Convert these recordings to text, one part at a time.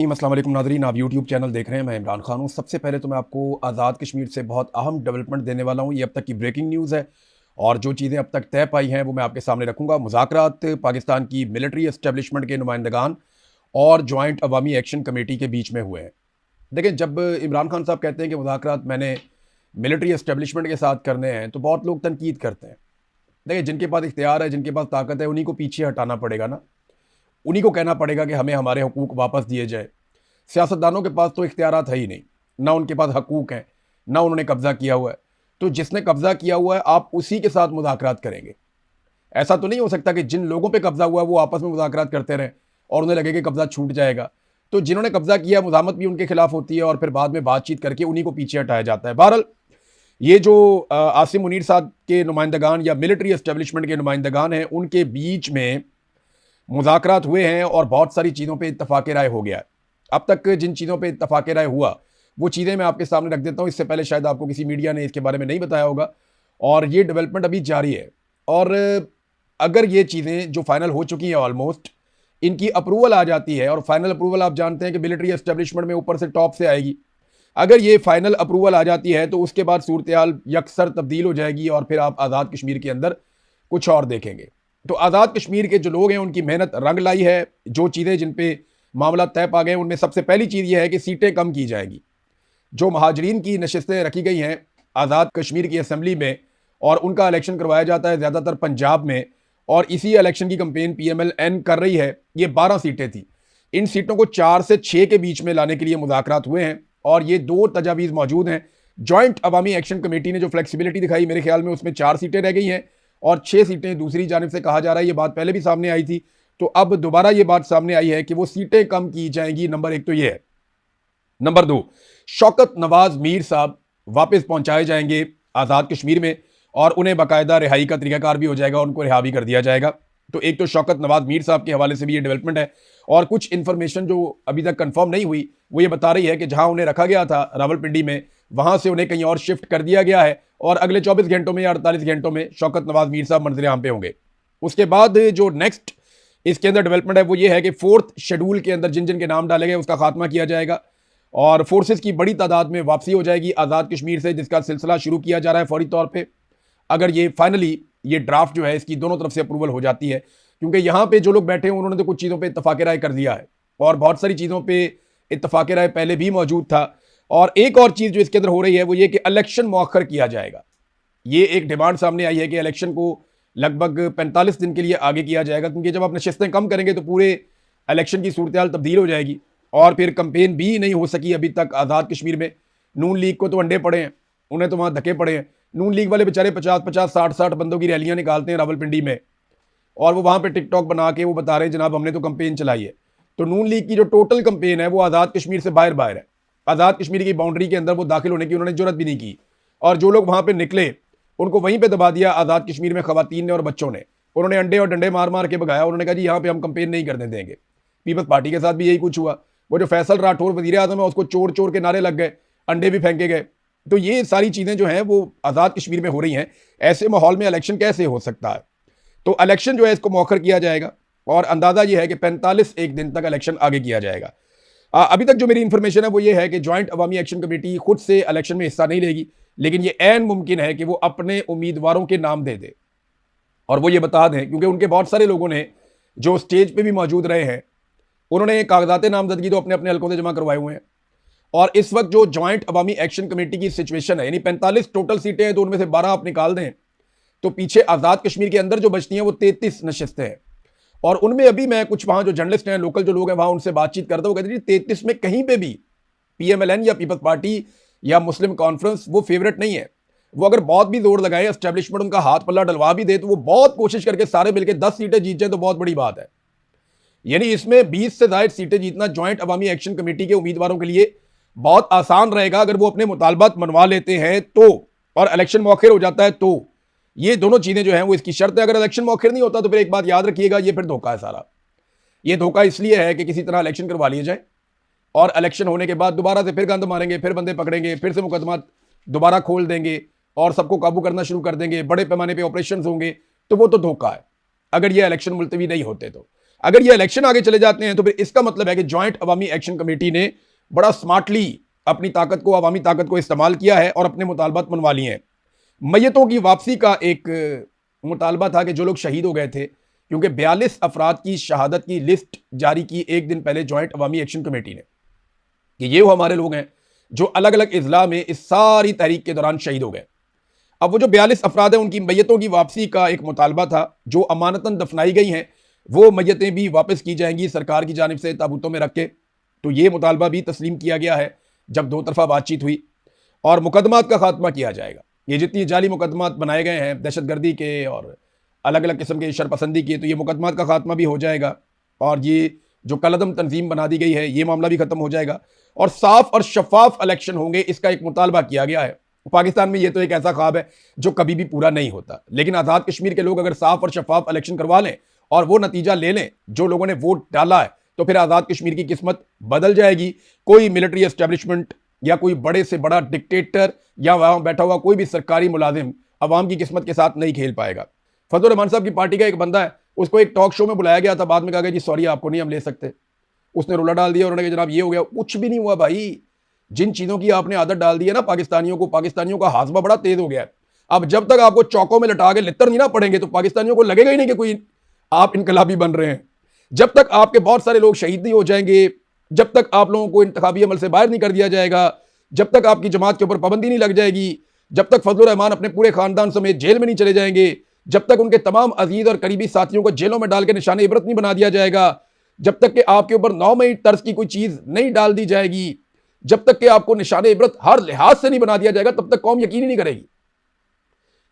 अस्सलाम वालेकुम नाज़रीन, आप यूट्यूब चैनल देख रहे हैं। मैं इमरान खान हूँ। सबसे पहले तो मैं आपको आज़ाद कश्मीर से बहुत अहम डेवलपमेंट देने वाला हूँ। ये अब तक की ब्रेकिंग न्यूज़ है और जो चीज़ें अब तक तय पाई हैं वो मैं आपके सामने रखूँगा। मुज़ाकरात पाकिस्तान की मिलिट्री एस्टेब्लिशमेंट के नुमाइंदगान और जॉइंट अवामी एक्शन कमेटी के बीच में हुए हैं। देखिए, जब इमरान खान साहब कहते हैं कि मुज़ाकरात मैंने मिलिट्री एस्टेब्लिशमेंट के साथ करने हैं, तो बहुत लोग तनकीद करते हैं। देखिए, जिनके पास इख्तियार है, जिनके पास ताकत है, उन्हीं को पीछे हटाना पड़ेगा ना। उन्हीं को कहना पड़ेगा कि हमें हमारे हकूक़ वापस दिए जाए। सियासतदानों के पास तो इख्तियारात है ही नहीं, ना उनके पास हकूक़ हैं, ना उन्होंने कब्ज़ा किया हुआ है। तो जिसने कब्ज़ा किया हुआ है, आप उसी के साथ मुज़ाकरात करेंगे। ऐसा तो नहीं हो सकता कि जिन लोगों पे कब्ज़ा हुआ है वो आपस में मुज़ाकरात करते रहें और उन्हें लगे कि कब्ज़ा छूट जाएगा। तो जिन्होंने कब्ज़ा किया, मुज़ाहमत भी उनके खिलाफ होती है और फिर बाद में बातचीत करके उन्हीं को पीछे हटाया जाता है। बहरहाल, ये जो आसिम मुनीर साहब के नुमाइंदगान या मिलिट्री एस्टेब्लिशमेंट के नुमाइंदगान हैं, उनके बीच में मुज़ाकरात हुए हैं और बहुत सारी चीज़ों पे इत्तफ़ाक़ राय हो गया है। अब तक जिन चीज़ों पे इत्तफ़ाक़ राय हुआ, वो चीज़ें मैं आपके सामने रख देता हूँ। इससे पहले शायद आपको किसी मीडिया ने इसके बारे में नहीं बताया होगा और ये डेवलपमेंट अभी जारी है। और अगर ये चीज़ें जो फ़ाइनल हो चुकी हैं ऑलमोस्ट, इनकी अप्रूवल आ जाती है और फाइनल अप्रूवल आप जानते हैं कि मिलिट्री एस्टेब्लिशमेंट में ऊपर से टॉप से आएगी। अगर ये फाइनल अप्रूवल आ जाती है तो उसके बाद सूरत-ए-हाल यकसर तब्दील हो जाएगी और फिर आप आज़ाद कश्मीर के अंदर कुछ और देखेंगे। तो आज़ाद कश्मीर के जो लोग हैं, उनकी मेहनत रंग लाई है। जो चीज़ें जिन पे मामला तय पा गए, उनमें सबसे पहली चीज़ यह है कि सीटें कम की जाएगी। जो महाजरीन की नशिस्तें रखी गई हैं आज़ाद कश्मीर की असम्बली में और उनका इलेक्शन करवाया जाता है ज़्यादातर पंजाब में, और इसी इलेक्शन की कंपेन PMLN कर रही है। ये 12 सीटें थी। इन सीटों को 4 से 6 के बीच में लाने के लिए मुज़ाकरात हुए हैं और ये 2 तजावीज़ मौजूद हैं। जॉइंट अवामी एक्शन कमेटी ने जो फ्लेक्सिबिलिटी दिखाई, मेरे ख्याल में उसमें 4 सीटें रह गई हैं और 6 सीटें दूसरी जानिब से कहा जा रहा है। ये बात पहले भी सामने आई थी, तो अब दोबारा ये बात सामने आई है कि वो सीटें कम की जाएंगी। नंबर 1 तो ये है। नंबर 2, शौकत नवाज मीर साहब वापस पहुंचाए जाएंगे आज़ाद कश्मीर में और उन्हें बाकायदा रिहाई का तरीकाकार भी हो जाएगा, उनको रिहा भी कर दिया जाएगा। तो एक तो शौकत नवाज मीर साहब के हवाले से भी ये डेवलपमेंट है। और कुछ इंफॉर्मेशन जो अभी तक कंफर्म नहीं हुई, वो ये बता रही है कि जहां उन्हें रखा गया था रावलपिंडी में, वहां से उन्हें कहीं और शिफ्ट कर दिया गया है और अगले 24 घंटों में या 48 घंटों में शौकत नवाज मीर साहब मंजर आम पे होंगे। उसके बाद जो नेक्स्ट इसके अंदर डेवलपमेंट है वो ये है कि 4th शेड्यूल के अंदर जिन जिन के नाम डाले गए उसका खात्मा किया जाएगा और फोर्सेस की बड़ी तादाद में वापसी हो जाएगी आज़ाद कश्मीर से, जिसका सिलसिला शुरू किया जा रहा है फौरी तौर पे। अगर ये फाइनली ये ड्राफ्ट जो है इसकी दोनों तरफ से अप्रूवल हो जाती है, क्योंकि यहाँ पे जो लोग बैठे हैं उन्होंने तो कुछ चीज़ों पे इत्तफाक राय कर दिया है और बहुत सारी चीज़ों पे इत्तफाक राय पहले भी मौजूद था। और एक और चीज़ जो इसके अंदर हो रही है वो ये कि इलेक्शन मौखर किया जाएगा। ये एक डिमांड सामने आई है कि इलेक्शन को लगभग 45 दिन के लिए आगे किया जाएगा, क्योंकि जब आप नशिस्तें कम करेंगे तो पूरे इलेक्शन की सूरत हाल तब्दील हो जाएगी और फिर कंपेन भी नहीं हो सकी अभी तक आज़ाद कश्मीर में। नून लीग को तो अंडे पड़े हैं, उन्हें तो वहाँ धक्के पड़े हैं। नून लीग वाले बेचारे 50-50, 60-60 बंदों की रैलियां निकालते हैं रावलपिंडी में और वो वहाँ पे टिकटॉक बना के वो बता रहे हैं जनाब हमने तो कंपेन चलाई है। तो नून लीग की जो टोटल कंपेन है वो आज़ाद कश्मीर से बाहर बाहर है। आज़ाद कश्मीर की बाउंड्री के अंदर वो दाखिल होने की उन्होंने जरूरत भी नहीं की और जो लोग वहाँ पे निकले उनको वहीं पे दबा दिया आज़ाद कश्मीर में खवातीन ने और बच्चों ने। उन्होंने अंडे और डंडे मार मार के भगाया। उन्होंने कहा जी यहाँ पे हम कंपेन नहीं करने देंगे। पीपल्स पार्टी के साथ भी यही कुछ हुआ। वो जो फैसल राठौर वजीर आजम है उसको चोर चोर के नारे लग गए, अंडे भी फेंके गए। तो ये सारी चीज़ें जो हैं वो आज़ाद कश्मीर में हो रही हैं। ऐसे माहौल में इलेक्शन कैसे हो सकता है? तो इलेक्शन जो है इसको मौखर किया जाएगा और अंदाज़ा ये है कि 45 एक दिन तक इलेक्शन आगे किया जाएगा। अभी तक जो मेरी इंफॉर्मेशन है वो ये है कि जॉइंट अवामी एक्शन कमेटी खुद से इलेक्शन में हिस्सा नहीं लेगी, लेकिन ये ऐन मुमकिन है कि वो अपने उम्मीदवारों के नाम दे दे और वो ये बता दें, क्योंकि उनके बहुत सारे लोगों ने जो स्टेज पे भी मौजूद रहे हैं उन्होंने कागजात नामजदगी तो अपने अपने हल्कों से जमा करवाए हुए हैं। और इस वक्त जो जॉइंट अवामी एक्शन कमेटी की सिचुएशन है, यानी 45 टोटल सीटें हैं तो उनमें से 12 आप निकाल दें तो पीछे आज़ाद कश्मीर के अंदर जो बचती हैं वो 33 नशिस्तें हैं। और उनमें अभी मैं कुछ वहाँ जो जर्नलिस्ट हैं, लोकल जो लोग हैं वहाँ उनसे बातचीत करता हूँ, कहते हैं 33 में कहीं पे भी PMLN या पीपल्स पार्टी या मुस्लिम कॉन्फ्रेंस वो फेवरेट नहीं है। वो अगर बहुत भी जोर लगाए, एस्टेब्लिशमेंट उनका हाथ पल्ला डलवा भी दे तो वो बहुत कोशिश करके सारे मिलकर 10 सीटें जीत जाए तो बहुत बड़ी बात है। यानी इसमें 20 से ज्यादा सीटें जीतना जॉइंट अवामी एक्शन कमेटी के उम्मीदवारों के लिए बहुत आसान रहेगा अगर वो अपने मुतालबात मनवा लेते हैं तो, और इलेक्शन मौखिर हो जाता है तो। ये दोनों चीजें जो हैं वो इसकी शर्त है। अगर इलेक्शन मौखिर नहीं होता तो फिर एक बात याद रखिएगा, ये फिर धोखा है सारा। ये धोखा इसलिए है कि किसी तरह इलेक्शन करवा लिए जाए और इलेक्शन होने के बाद दोबारा से फिर गंद मारेंगे, फिर बंदे पकड़ेंगे, फिर से मुकदमा दोबारा खोल देंगे और सबको काबू करना शुरू कर देंगे, बड़े पैमाने पर ऑपरेशन होंगे। तो वो तो धोखा है अगर ये इलेक्शन मुलतवी नहीं होते तो। अगर ये इलेक्शन आगे चले जाते हैं तो फिर इसका मतलब है कि जॉइंट अवामी एक्शन कमेटी ने बड़ा स्मार्टली अपनी ताकत को, अवामी ताकत को इस्तेमाल किया है और अपने मुतालबात मनवा लिए हैं। मैयतों की वापसी का एक मुतालबा था कि जो लोग शहीद हो गए थे, क्योंकि 42 अफराद की शहादत की लिस्ट जारी की एक दिन पहले जॉइंट अवामी एक्शन कमेटी ने कि ये वो हमारे लोग हैं जो अलग अलग इजला में इस सारी तहरीक के दौरान शहीद हो गए। अब वो जो 42 अफराद हैं उनकी मैयतों की वापसी का एक मुतालबा था। जो अमानतन दफनाई गई हैं वो मैयतें भी वापस की जाएंगी सरकार की जानिब से ताबूतों में रख के। तो ये मुतालबा भी तस्लीम किया गया है जब दो तरफा बातचीत हुई। और मुकदमात का खात्मा किया जाएगा। ये जितनी जाली मुकदमात बनाए गए हैं दहशतगर्दी के और अलग अलग किस्म के शरपसंदी के, तो ये मुकदमात का खात्मा भी हो जाएगा और ये जो कलदम तंजीम बना दी गई है ये मामला भी खत्म हो जाएगा और साफ और शफाफ इलेक्शन होंगे, इसका एक मुतालबा किया गया है। पाकिस्तान में ये तो एक ऐसा ख्वाब है जो कभी भी पूरा नहीं होता, लेकिन आज़ाद कश्मीर के लोग अगर साफ और शफाफ इलेक्शन करवा लें और वो नतीजा ले लें जो लोगों ने वोट डाला है, तो फिर आज़ाद कश्मीर की किस्मत बदल जाएगी। कोई मिलिट्री एस्टेब्लिशमेंट या कोई बड़े से बड़ा डिक्टेटर या वहां बैठा हुआ कोई भी सरकारी मुलाजिम अवाम की किस्मत के साथ नहीं खेल पाएगा। फजलुर रहमान साहब की पार्टी का एक बंदा है, उसको एक टॉक शो में बुलाया गया था, बाद में कहा गया जी सॉरी आपको नहीं हम ले सकते। उसने रोला डाल दिया, उन्होंने कहा जनाब ये हो गया। कुछ भी नहीं हुआ भाई। जिन चीज़ों की आपने आदत डाल दी है ना पाकिस्तानियों का हाजमा बड़ा तेज हो गया है। अब जब तक आपको चौकों में लटा के लित्तर नहीं ना पड़ेंगे तो पाकिस्तानियों को लगेगा ही नहीं कि कोई आप इनकलाबी बन रहे हैं। जब तक आपके बहुत सारे लोग शहीद नहीं हो जाएंगे, जब तक आप लोगों को इंतखाबी अमल से बाहर नहीं कर दिया जाएगा, जब तक आपकी जमात के ऊपर पाबंदी नहीं लग जाएगी, जब तक फजलुर रहमान अपने पूरे खानदान समेत जेल में नहीं चले जाएंगे, जब तक उनके तमाम अजीज और करीबी साथियों को जेलों में डाल के निशान इबरत नहीं बना दिया जाएगा, जब तक कि आपके ऊपर 9 मई तर्ज की कोई चीज नहीं डाल दी जाएगी, जब तक कि आपको निशान इबरत हर लिहाज से नहीं बना दिया जाएगा, तब तक कौम यकीन ही नहीं करेगी।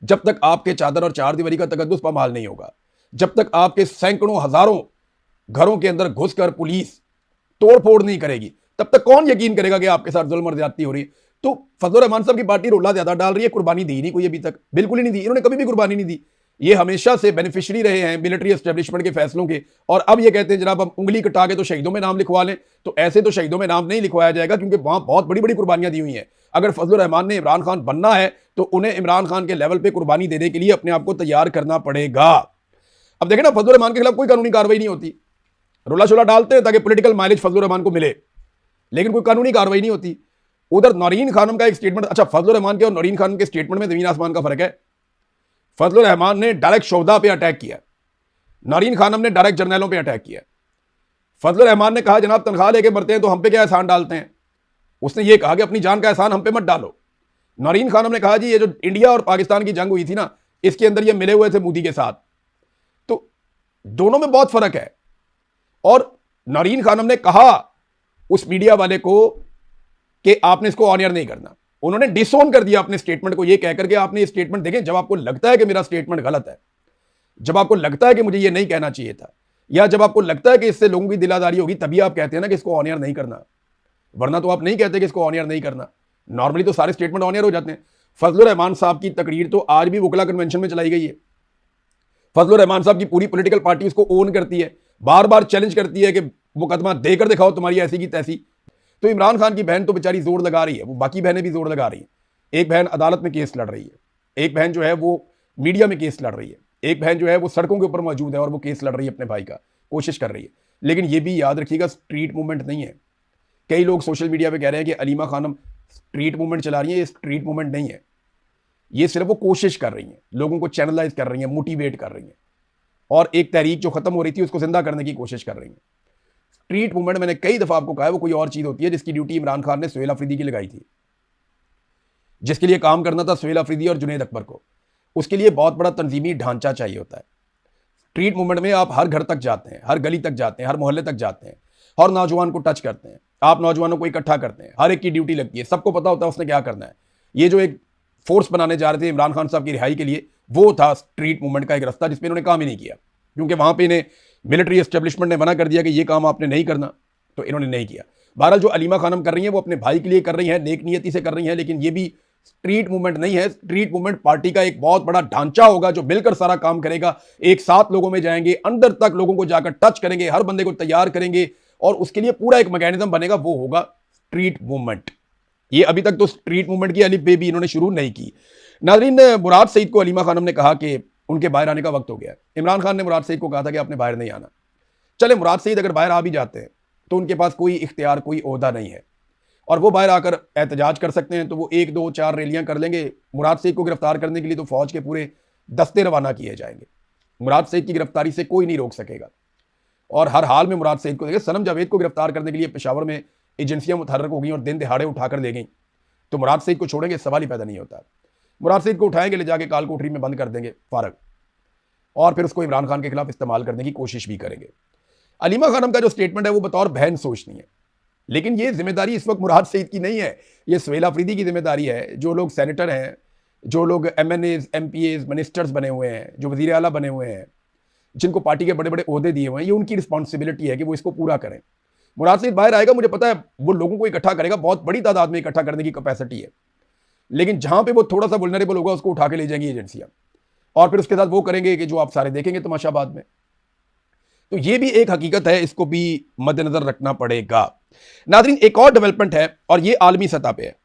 जब तक आपके चादर और चार दीवारी का तकद्दुस पामाल नहीं होगा, जब तक आपके सैकड़ों हजारों घरों के अंदर घुसकर पुलिस तोड़ फोड़ नहीं करेगी, तब तक कौन यकीन करेगा कि आपके साथ जुल्म और ज्यादती हो रही है। तो फजलुर रहमान साहब की पार्टी रोला ज्यादा डाल रही है, कुर्बानी दी नहीं कोई अभी तक, बिल्कुल ही नहीं दी। इन्होंने कभी भी कुर्बानी नहीं दी। ये हमेशा से बेनिफिशियरी रहे हैं मिलिट्री एस्टेब्लिशमेंट के फैसलों के। और अब ये कहते हैं जनाब हम उंगली कटा के तो शहीदों में नाम लिखवा लें, तो ऐसे तो शहीदों में नाम नहीं लिखवाया जाएगा, क्योंकि वहां बहुत बड़ी बड़ी कुर्बानियां दी हुई हैं। अगर फजलुर रहमान ने इमरान खान बनना है तो उन्हें इमरान खान के लेवल पर कुर्बानी देने के लिए अपने आप को तैयार करना पड़ेगा। अब देखें ना, फजलुर रहमान के खिलाफ कोई कानूनी कार्रवाई नहीं होती, रोला शोला डालते हैं ताकि पॉलिटिकल माइलेज फजलुर रहमान को मिले, लेकिन कोई कानूनी कार्रवाई नहीं होती। उधर नौरीन खानम का एक स्टेटमेंट, अच्छा फजलुर रहमान के और नौरीन खानम के स्टेटमेंट में जमीन आसमान का फर्क है। फजलुर रहमान ने डायरेक्ट शोहदा पे अटैक किया, नौरीन खानम ने डायरेक्ट जर्नैलों पे अटैक किया। फजलुर रहमान ने कहा जनाब तनख्वाह लेके मरते हैं तो हम पे क्या एहसान डालते हैं, उसने ये कहा कि अपनी जान का एहसान हम पे मत डालो। नौरीन खानम ने कहा जी ये जो इंडिया और पाकिस्तान की जंग हुई थी ना, इसके अंदर ये मिले हुए थे मोदी के साथ, तो दोनों में बहुत फर्क है। और नौरीन खानम ने कहा उस मीडिया वाले को कि आपने इसको ऑन एयर नहीं करना, उन्होंने डिसोन कर दिया अपने स्टेटमेंट को, यह कहकर के आपने ये स्टेटमेंट देखें जब आपको लगता है कि मेरा स्टेटमेंट गलत है, जब आपको लगता है कि मुझे ये नहीं कहना चाहिए था, या जब आपको लगता है कि इससे लोगों की दिलादारी होगी, तभी आप कहते हैं ना कि इसको ऑन एयर नहीं करना, वरना तो आप नहीं कहते कि इसको ऑन एयर नहीं करना। नॉर्मली तो सारे स्टेटमेंट ऑन एयर हो जाते हैं। फजलुर रहमान साहब की तकरीर तो आज भी वकला कन्वेंशन में चलाई गई है। फजलुर रहमान साहब की पूरी पॉलिटिकल पार्टी उसको ओन करती है, बार बार चैलेंज करती है कि मुकदमा देकर दिखाओ तुम्हारी ऐसी की तैसी। तो इमरान खान की बहन तो बेचारी जोर लगा रही है, वो बाकी बहनें भी जोर लगा रही हैं। एक बहन अदालत में केस लड़ रही है, एक बहन जो है वो मीडिया में केस लड़ रही है, एक बहन जो है वो सड़कों के ऊपर मौजूद है और वो केस लड़ रही है अपने भाई का, कोशिश कर रही है। लेकिन ये भी याद रखिएगा स्ट्रीट मूवमेंट नहीं है। कई लोग सोशल मीडिया पे कह रहे हैं कि अलीमा खानम स्ट्रीट मूवमेंट चला रही है, ये स्ट्रीट मूवमेंट नहीं है। ये सिर्फ वो कोशिश कर रही हैं, लोगों को चैनलाइज कर रही हैं, मोटिवेट कर रही हैं और एक तहरीक जो खत्म हो रही थी उसको जिंदा करने की कोशिश कर रही हैं। स्ट्रीट मूवमेंट मैंने कई दफा आपको कहा है वो कोई और चीज होती है, जिसकी ड्यूटी इमरान खान ने सुहेल अफरीदी की लगाई थी, जिसके लिए काम करना था सुहेल अफरीदी और जुनैद अकबर को। उसके लिए बहुत बड़ा तंजीमी ढांचा चाहिए होता है। स्ट्रीट मूवमेंट में आप हर घर तक जाते हैं, हर गली तक जाते हैं, हर मोहल्ले तक जाते हैं, हर नौजवान को टच करते हैं, आप नौजवानों को इकट्ठा करते हैं, हर एक की ड्यूटी लगती है, सबको पता होता है उसने क्या करना है। ये जो एक फोर्स बनाने जा रहे थे इमरान खान साहब की रिहाई के लिए, वो था स्ट्रीट मूवमेंट का एक रास्ता, जिसमें इन्होंने काम ही नहीं किया, क्योंकि वहां पे इन्हें मिलिट्री एस्टेब्लिशमेंट ने मना कर दिया कि ये काम आपने नहीं करना, तो इन्होंने नहीं किया। बहरहाल जो अलीमा खानम कर रही हैं वो अपने भाई के लिए कर रही हैं, नेक नियति से कर रही हैं, लेकिन ये भी स्ट्रीट मूवमेंट नहीं है। स्ट्रीट मूवमेंट पार्टी का एक बहुत बड़ा ढांचा होगा जो मिलकर सारा काम करेगा, एक साथ लोगों में जाएंगे, अंदर तक लोगों को जाकर टच करेंगे, हर बंदे को तैयार करेंगे और उसके लिए पूरा एक मैकेनिज्म बनेगा, वो होगा स्ट्रीट मूवमेंट। ये अभी तक तो स्ट्रीट मूवमेंट की अलिफ बे भी इन्होंने शुरू नहीं की। नाज़रीन, मुराद सईद को अलीमा खानम ने कहा कि उनके बाहर आने का वक्त हो गया। इमरान खान ने मुराद सईद को कहा था कि आपने बाहर नहीं आना, चले मुराद सईद अगर बाहर आ भी जाते हैं तो उनके पास कोई इख्तियार, कोई ओहदा नहीं है, और वो बाहर आकर एहतजाज कर सकते हैं तो वो 1 2 4 रैलियां कर लेंगे। मुराद सईद को गिरफ्तार करने के लिए तो फौज के पूरे दस्ते रवाना किए जाएंगे। मुराद सईद की गिरफ्तारी से कोई नहीं रोक सकेगा, और हर हाल में मुराद सईद को देखिए, सनम जावेद को गिरफ्तार करने के लिए पेशावर में एजेंसियां मुतहर्रक हो गई और दिन दिहाड़े उठाकर ले गई, तो मुराद सईद को छोड़ेंगे, सवाल ही पैदा नहीं होता। मुराद सईद को उठाएंगे, ले जाके काल कोठरी में बंद कर देंगे फारग, और फिर उसको इमरान खान के खिलाफ इस्तेमाल करने की कोशिश भी करेंगे। अलीमा खानम का जो स्टेटमेंट है वो बतौर बहन सोचनी है, लेकिन ये जिम्मेदारी इस वक्त मुराद सईद की नहीं है, ये सुहेल अफरीदी की जिम्मेदारी है। जो लोग सेनेटर हैं, जो लोग MNAs, MPAs, मिनिस्टर्स बने हुए हैं, जो वजीर आला बने हुए हैं, जिनको पार्टी के बड़े बड़े ओहदे दिए हुए हैं, ये उनकी रिस्पॉन्सिबिलिटी है कि वो इसको पूरा करें। मुराद सईद बाहर आएगा, मुझे पता है वो लोगों को इकट्ठा करेगा, बहुत बड़ी तादाद में इकट्ठा करने की कैपेसिटी है, लेकिन जहां पे वो थोड़ा सा वुल्नरेबल होगा उसको उठा के ले जाएंगी एजेंसियां, और फिर उसके साथ वो करेंगे कि जो आप सारे देखेंगे तमाशा बाद में। तो ये भी एक हकीकत है, इसको भी मद्देनजर रखना पड़ेगा। नाज़रीन, एक और डेवलपमेंट है और ये आलमी सतह पे है,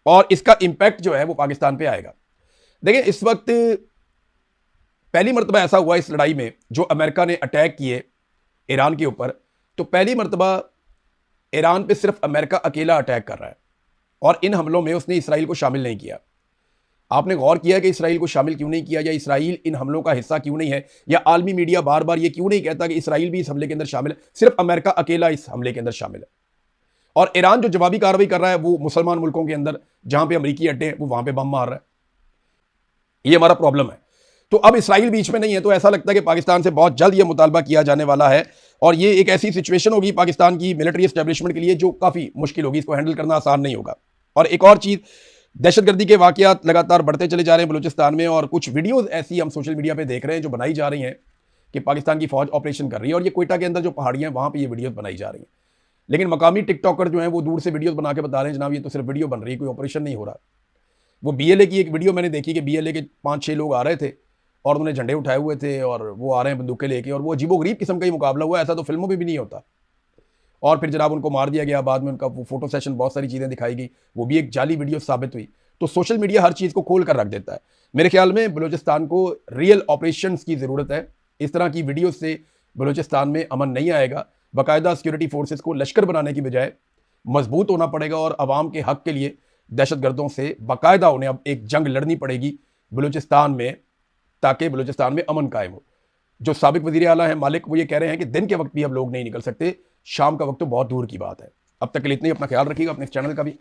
और इसका इंपैक्ट जो है वो पाकिस्तान पे आएगा। देखिए, इस वक्त पहली मरतबा ऐसा हुआ इस लड़ाई में, जो अमेरिका ने अटैक किए ईरान के ऊपर, तो पहली मरतबा ईरान पे सिर्फ अमेरिका अकेला अटैक कर रहा है, और इन हमलों में उसने इसराइल को शामिल नहीं किया। आपने गौर किया कि इसराइल को शामिल क्यों नहीं किया, या इसराइल इन हमलों का हिस्सा क्यों नहीं है, या आलमी मीडिया बार बार ये क्यों नहीं कहता कि इसराइल भी इस हमले के अंदर शामिल है, सिर्फ अमेरिका अकेला इस हमले के अंदर शामिल है। और ईरान जो जवाबी कार्रवाई कर रहा है वो मुसलमान मुल्कों के अंदर जहां पे अमरीकी अड्डे हैं वो वहां पे बम मार रहा है। ये हमारा प्रॉब्लम है। तो अब इसराइल बीच में नहीं है, तो ऐसा लगता है कि पाकिस्तान से बहुत जल्द ये मुतालबा किया जाने वाला है, और ये एक ऐसी सिचुएशन होगी पाकिस्तान की मिलिट्री एस्टेब्लिशमेंट के लिए जो काफ़ी मुश्किल होगी, इसको हैंडल करना आसान नहीं होगा। और एक और चीज़, दहशतगर्दी के वाक़यात लगातार बढ़ते चले जा रहे हैं बलूचिस्तान में, और कुछ वीडियोज़ ऐसी हम सोशल मीडिया पर देख रहे हैं जो बनाई जा रही हैं कि पाकिस्तान की फ़ौज ऑपरेशन कर रही है, और ये कोयटा के अंदर जो पहाड़ियाँ हैं वहाँ पर ये वीडियोज़ बनाई जा रही हैं, लेकिन मकामी टिकटॉकर जो हैं वो दूर से वीडियोज़ बना के बता रहे हैं जनाब ये तो सिर्फ वीडियो बन रही है, कोई ऑपरेशन नहीं हो रहा। वो BLA की एक वीडियो मैंने देखी कि BLA के 5-6 लोग आ रहे थे और उन्होंने झंडे उठाए हुए थे, और वो आ रहे हैं बंदूकें लेके, और वो अजीबोगरीब किस्म का ही मुकाबला हुआ, ऐसा तो फिल्मों में भी नहीं होता। और फिर जनाब उनको मार दिया गया, बाद में उनका वो फोटो सेशन, बहुत सारी चीज़ें दिखाई गई, वो भी एक जाली वीडियो साबित हुई। तो सोशल मीडिया हर चीज़ को खोल कर रख देता है। मेरे ख्याल में बलूचिस्तान को रियल ऑपरेशंस की ज़रूरत है। इस तरह की वीडियो से बलूचिस्तान में अमन नहीं आएगा। बाकायदा सिक्योरिटी फोर्सेस को लश्कर बनाने की बजाय मजबूत होना पड़ेगा, और आवाम के हक के लिए दहशतगर्दों से बाकायदा उन्हें अब एक जंग लड़नी पड़ेगी बलूचिस्तान में, ताकि बलूचिस्तान में अमन कायम हो। जो साबिक वज़ीर आला हैं मालिक, वो ये कह रहे हैं कि दिन के वक्त भी अब लोग नहीं निकल सकते, शाम का वक्त तो बहुत दूर की बात है। अब तक के लिए इतना ही, अपना ख्याल रखिएगा, अपने चैनल का भी